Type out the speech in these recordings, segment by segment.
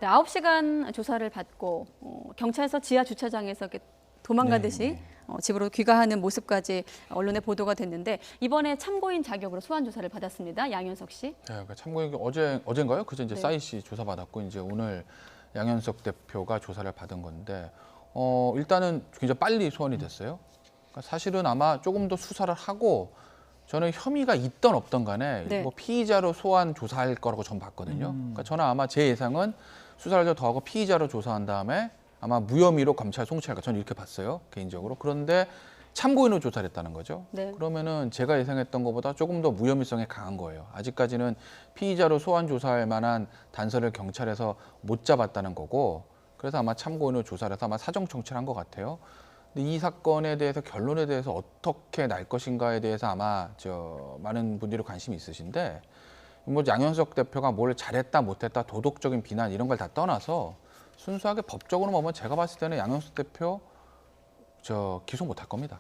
네, 9시간 조사를 받고 경찰서 지하 주차장에서 이렇게 도망가듯이 집으로 귀가하는 모습까지 언론에 보도가 됐는데 이번에 참고인 자격으로 소환 조사를 받았습니다. 양현석 씨. 네, 그러니까 참고인 어젠가요? 그제 이제 네. 싸이 씨 조사 받았고 이제 오늘 양현석 대표가 조사를 받은 건데 일단은 굉장히 빨리 소환이 됐어요. 그러니까 사실은 아마 조금 더 수사를 하고 저는 혐의가 있던 없던 간에 네. 뭐 피의자로 소환 조사할 거라고 전 봤거든요. 그러니까 저는 아마 제 예상은 수사를 좀 더 하고 피의자로 조사한 다음에 아마 무혐의로 검찰 송치할까 저는 이렇게 봤어요 개인적으로. 그런데 참고인으로 조사를 했다는 거죠. 네. 그러면은 제가 예상했던 것보다 조금 더 무혐의성이 강한 거예요. 아직까지는 피의자로 소환 조사할 만한 단서를 경찰에서 못 잡았다는 거고, 그래서 아마 참고인으로 조사를 해서 아마 사정 청취를 한 것 같아요. 근데 이 사건에 대해서 결론에 대해서 어떻게 날 것인가에 대해서 아마 많은 분들이 관심이 있으신데, 뭐 양현석 대표가 뭘 잘했다 못했다 도덕적인 비난 이런 걸 다 떠나서 순수하게 법적으로 보면 제가 봤을 때는 양현석 대표 기소 못할 겁니다.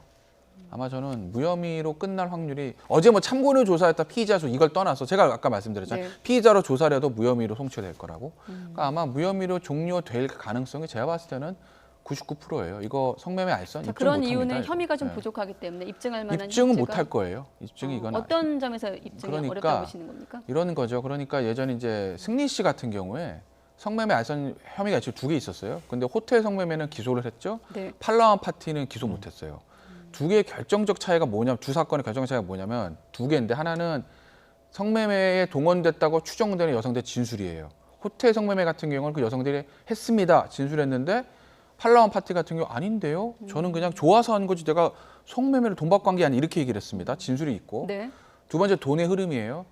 아마 저는 무혐의로 끝날 확률이 어제 뭐 참고인을 조사했다 피의자 수 이걸 떠나서 제가 아까 말씀드렸잖아요. 네. 피의자로 조사를 해도 무혐의로 송치될 거라고. 그러니까 아마 무혐의로 종료될 가능성이 제가 봤을 때는 99%예요. 이거 성매매 알선 입증 그런 못합니다. 이유는 이거. 혐의가 좀 네. 부족하기 때문에 입증할 만한 입증은 형체가- 못할 거예요. 입증이 이건 어떤 점에서 입증이 그러니까 어렵다고 보시는 겁니까? 이런 거죠. 그러니까 예전에 이제 승리 씨 같은 경우에 성매매 알선 혐의가 지금 2개 있었어요. 근데 호텔 성매매는 기소를 했죠. 네. 팔라완 파티는 기소 못했어요. 두 개의 결정적 차이가 뭐냐면 두 사건의 결정적 차이가 뭐냐면 두 개인데 하나는 성매매에 동원됐다고 추정되는 여성들의 진술이에요. 호텔 성매매 같은 경우는 그 여성들이 했습니다. 진술했는데 팔라완 파티 같은 경우 아닌데요. 저는 그냥 좋아서 한 거지 내가 성매매를 돈 받고 한 게 아니 이렇게 얘기를 했습니다. 진술이 있고. 네. 두 번째 돈의 흐름이에요.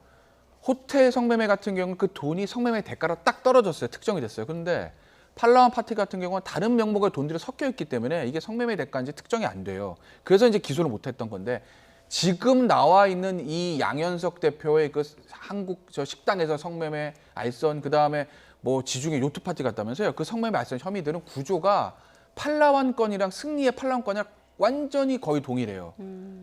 호텔 성매매 같은 경우는 그 돈이 성매매 대가로 딱 떨어졌어요. 특정이 됐어요. 그런데 팔라완 파티 같은 경우는 다른 명목의 돈들이 섞여 있기 때문에 이게 성매매 대가인지 특정이 안 돼요. 그래서 이제 기소를 못했던 건데 지금 나와 있는 이 양현석 대표의 그 한국 식당에서 성매매 알선 그다음에 뭐 지중해 요트 파티 갔다면서요. 그 성매매 알선 혐의들은 구조가 팔라완 건이랑 승리의 팔라완 건이랑 완전히 거의 동일해요.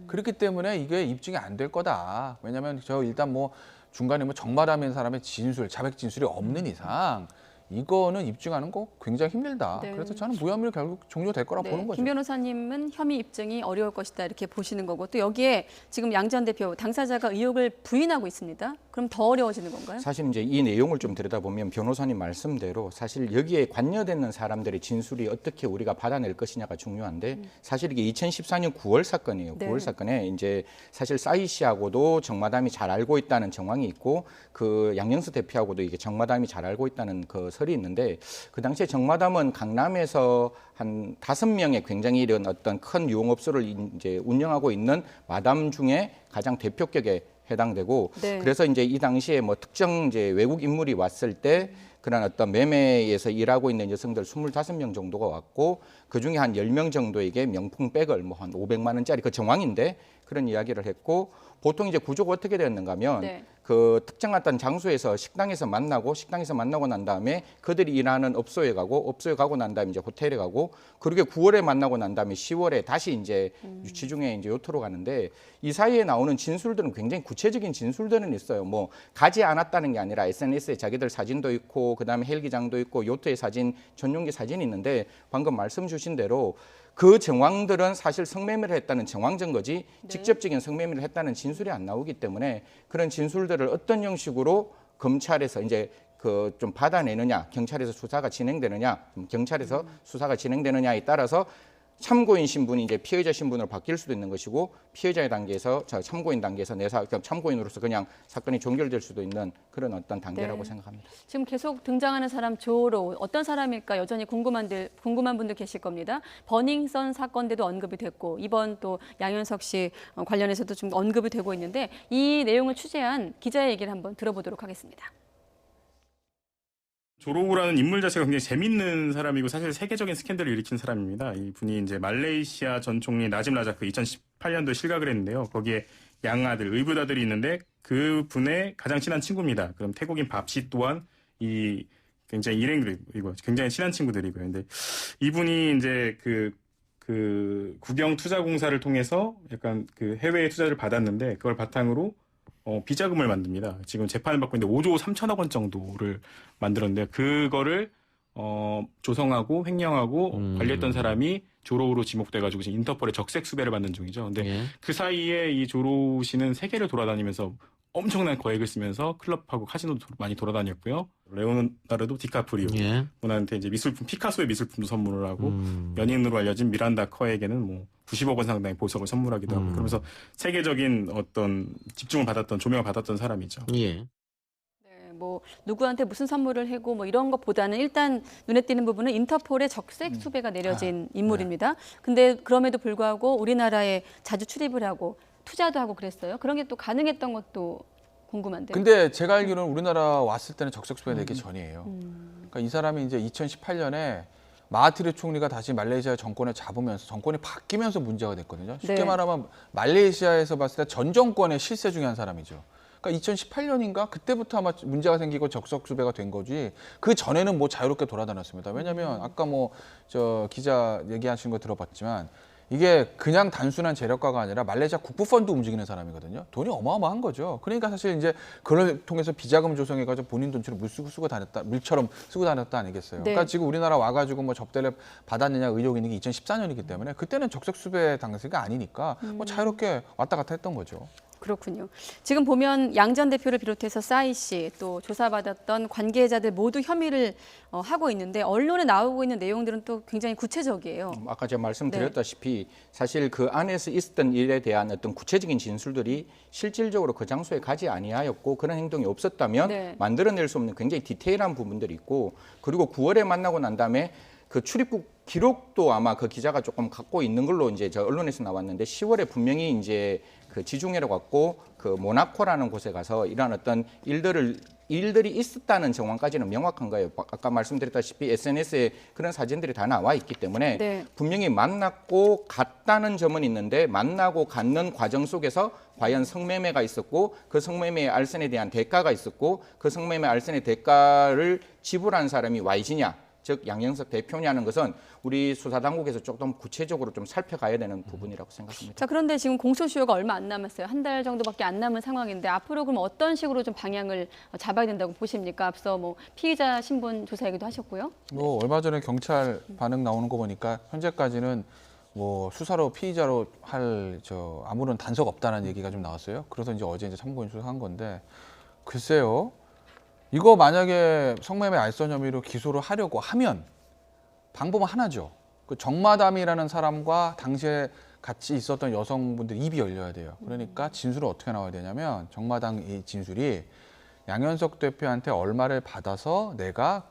그렇기 때문에 이게 입증이 안 될 거다. 왜냐하면 일단 뭐 중간에 뭐 정말하는 사람의 진술, 자백 진술이 없는 이상 이거는 입증하는 거 굉장히 힘들다. 네. 그래서 저는 무혐의로 결국 종료될 거라고 네. 보는 거죠. 김 변호사님은 혐의 입증이 어려울 것이다 이렇게 보시는 거고 또 여기에 지금 양 전 대표 당사자가 의혹을 부인하고 있습니다. 그럼 더 어려워지는 건가요? 사실 이제 이 내용을 좀 들여다보면 변호사님 말씀대로 사실 여기에 관여되는 사람들의 진술이 어떻게 우리가 받아낼 것이냐가 중요한데 사실 이게 2014년 9월 사건이에요. 네. 9월 사건에 이제 사실 싸이 씨하고도 정마담이 잘 알고 있다는 정황이 있고 그 양영수 대표하고도 이게 정마담이 잘 알고 있다는 그 설이 있는데 그 당시에 정마담은 강남에서 한 5명의 굉장히 이런 어떤 큰 유흥업소를 이제 운영하고 있는 마담 중에 가장 대표격에 해당되고 네. 그래서 이제 이 당시에 뭐 특정 이제 외국 인물이 왔을 때 그런 어떤 매매에서 일하고 있는 여성들 25명 정도가 왔고 그중에 한 10명 정도에게 명품 백을 뭐 한 500만 원짜리 그 정황인데 그런 이야기를 했고 보통 이제 구조가 어떻게 되었는가 하면 네. 그 특정 어떤 장소에서 식당에서 만나고 난 다음에 그들이 일하는 업소에 가고 난 다음에 이제 호텔에 가고 그렇게 9월에 만나고 난 다음에 10월에 다시 이제 지중해 이제 요트로 가는데 이 사이에 나오는 진술들은 굉장히 구체적인 진술들은 있어요. 뭐 가지 않았다는 게 아니라 SNS에 자기들 사진도 있고 그다음에 헬기장도 있고 요트의 사진 전용기 사진이 있는데 방금 말씀 주신 대로 그 정황들은 사실 성매매를 했다는 정황 증거지 직접적인 성매매를 했다는 진술이 안 나오기 때문에 그런 진술들을 어떤 형식으로 검찰에서 이제 그 좀 받아내느냐, 경찰에서 수사가 진행되느냐, 경찰에서 수사가 진행되느냐에 따라서 참고인 신분이 이제 피해자 신분으로 바뀔 수도 있는 것이고 피해자의 단계에서 참고인 단계에서 참고인으로서 그냥 사건이 종결될 수도 있는 그런 어떤 단계라고 네. 생각합니다. 지금 계속 등장하는 사람 조로 어떤 사람일까 여전히 궁금한 분들 계실 겁니다. 버닝썬 사건대도 언급이 됐고 이번 또 양현석 씨 관련해서도 좀 언급이 되고 있는데 이 내용을 취재한 기자의 얘기를 한번 들어보도록 하겠습니다. 조로우라는 인물 자체가 굉장히 재밌는 사람이고 사실 세계적인 스캔들을 일으킨 사람입니다. 이 분이 이제 말레이시아 전 총리 나짐 라자크 2018년도에 실각을 했는데요. 거기에 양아들, 의붓아들이 있는데 그 분의 가장 친한 친구입니다. 그럼 태국인 밥씨 또한 이 굉장히 일행들이고 굉장히 친한 친구들이고요. 근데 이분이 이제 그 국영 투자공사를 통해서 약간 그 해외 투자를 받았는데 그걸 바탕으로 비자금을 만듭니다. 지금 재판을 받고 있는데 5조 3천억 원 정도를 만들었는데 그거를 조성하고 횡령하고 관리했던 사람이 조로우로 지목돼가지고 지금 인터폴의 적색 수배를 받는 중이죠. 근데 예. 그 사이에 이 조로우 씨는 세계를 돌아다니면서 엄청난 거액을 쓰면서 클럽하고 카지노도 많이 돌아다녔고요. 레오나르도 디카프리오 예. 분한테 이제 미술품 피카소의 미술품도 선물을 하고 연인으로 알려진 미란다 커에게는 뭐 90억 원 상당의 보석을 선물하기도 하고 그러면서 세계적인 어떤 집중을 받았던 조명을 받았던 사람이죠. 예. 네, 뭐 누구한테 무슨 선물을 하고 뭐 이런 것보다는 일단 눈에 띄는 부분은 인터폴의 적색 수배가 내려진 인물입니다. 근데 그럼에도 불구하고 우리나라에 자주 출입을 하고 투자도 하고 그랬어요. 그런 게 또 가능했던 것도 궁금한데요. 근데 제가 알기로는 우리나라 왔을 때는 적색수배 되기 전이에요. 그러니까 이 사람이 이제 2018년에 마하티르 총리가 다시 말레이시아 정권을 잡으면서 정권이 바뀌면서 문제가 됐거든요. 쉽게 네. 말하면 말레이시아에서 봤을 때 전 정권의 실세 중에 한 사람이죠. 그러니까 2018년인가 그때부터 아마 문제가 생기고 적색수배가 된 거지. 그 전에는 뭐 자유롭게 돌아다녔습니다. 왜냐하면 아까 뭐 저 기자 얘기하신 거 들어봤지만 이게 그냥 단순한 재력가가 아니라 말레이시아 국부펀드 움직이는 사람이거든요. 돈이 어마어마한 거죠. 그러니까 사실 이제 그걸 통해서 비자금 조성해가지고 본인 돈처럼 물처럼 쓰고 다녔다 아니겠어요. 네. 그러니까 지금 우리나라 와가지고 뭐 접대를 받았느냐 의혹이 있는 게 2014년이기 때문에 그때는 적색수배 당시가 아니니까 뭐 자유롭게 왔다 갔다 했던 거죠. 그렇군요. 지금 보면 양 전 대표를 비롯해서 싸이 씨, 또 조사받았던 관계자들 모두 혐의를 하고 있는데 언론에 나오고 있는 내용들은 또 굉장히 구체적이에요. 아까 제가 말씀드렸다시피 사실 그 안에서 있었던 일에 대한 어떤 구체적인 진술들이 실질적으로 그 장소에 가지 아니하였고 그런 행동이 없었다면 네. 만들어낼 수 없는 굉장히 디테일한 부분들이 있고 그리고 9월에 만나고 난 다음에 그 출입국 기록도 아마 그 기자가 조금 갖고 있는 걸로 이제 저 언론에서 나왔는데 10월에 분명히 이제 그 지중해로 갔고 그 모나코라는 곳에 가서 이러한 어떤 일들이 있었다는 정황까지는 명확한 거예요. 아까 말씀드렸다시피 SNS에 그런 사진들이 다 나와 있기 때문에 네. 분명히 만났고 갔다는 점은 있는데 만나고 갔는 과정 속에서 과연 성매매가 있었고 그 성매매의 알선에 대한 대가가 있었고 그 성매매 알선의 대가를 지불한 사람이 YG냐 즉 양영석 대표냐는 것은 우리 수사당국에서 조금 구체적으로 좀 살펴가야 되는 부분이라고 생각합니다. 자, 그런데 지금 공소시효가 얼마 안 남았어요. 한 달 정도밖에 안 남은 상황인데 앞으로 그럼 어떤 식으로 좀 방향을 잡아야 된다고 보십니까? 앞서 뭐 피의자 신분 조사 얘기도 하셨고요. 뭐 얼마 전에 경찰 반응 나오는 거 보니까 현재까지는 뭐 수사로 피의자로 할 아무런 단서가 없다는 얘기가 좀 나왔어요. 그래서 이제 어제 참고인 수사한 건데 글쎄요. 이거 만약에 성매매 알선 혐의로 기소를 하려고 하면 방법은 하나죠. 그 정마담이라는 사람과 당시에 같이 있었던 여성분들 입이 열려야 돼요. 그러니까 진술은 어떻게 나와야 되냐면 정마담 이 진술이 양현석 대표한테 얼마를 받아서 내가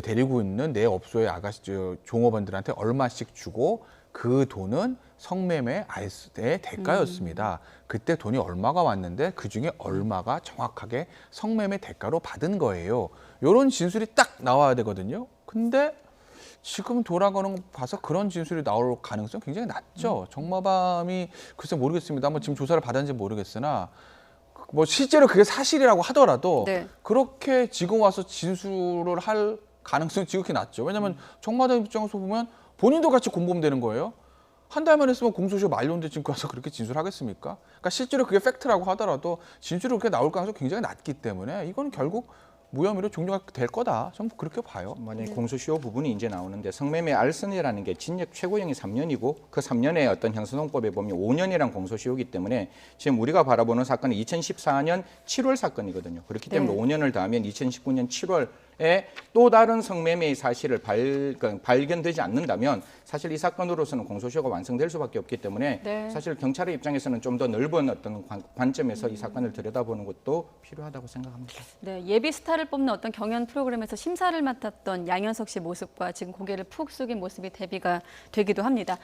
데리고 있는 내 업소의 아가씨 종업원들한테 얼마씩 주고 그 돈은 성매매 알선의 대가였습니다. 그때 돈이 얼마가 왔는데 그중에 얼마가 정확하게 성매매 대가로 받은 거예요. 이런 진술이 딱 나와야 되거든요. 근데 지금 돌아가는 거 봐서 그런 진술이 나올 가능성이 굉장히 낮죠. 정마담이 글쎄 모르겠습니다. 한번 지금 조사를 받았는지 모르겠으나 뭐 실제로 그게 사실이라고 하더라도 네. 그렇게 지금 와서 진술을 할 가능성이 지극히 낮죠. 왜냐하면 정마담 입장에서 보면 본인도 같이 공범되는 거예요. 한 달만 했으면 공소시효 만료인데 지금 가서 그렇게 진술하겠습니까? 그러니까 실제로 그게 팩트라고 하더라도 진술이 그렇게 나올 가능성이 굉장히 낮기 때문에 이건 결국 무혐의로 종료가 될 거다. 저는 그렇게 봐요. 만약에 공소시효 부분이 이제 나오는데 성매매 알선이라는 게 징역 최고형이 3년이고 그 3년의 어떤 형사노법에 보면 5년이란 공소시효이기 때문에 지금 우리가 바라보는 사건은 2014년 7월 사건이거든요. 그렇기 때문에 네. 5년을 더하면 2019년 7월에 또 다른 성매매의 사실을 발견되지 않는다면 사실 이 사건으로서는 공소시효가 완성될 수밖에 없기 때문에 네. 사실 경찰의 입장에서는 좀 더 넓은 어떤 관점에서 이 사건을 들여다보는 것도 필요하다고 생각합니다. 네, 예비 스타를 뽑는 어떤 경연 프로그램에서 심사를 맡았던 양현석 씨 모습과 지금 고개를 푹 숙인 모습이 대비가 되기도 합니다.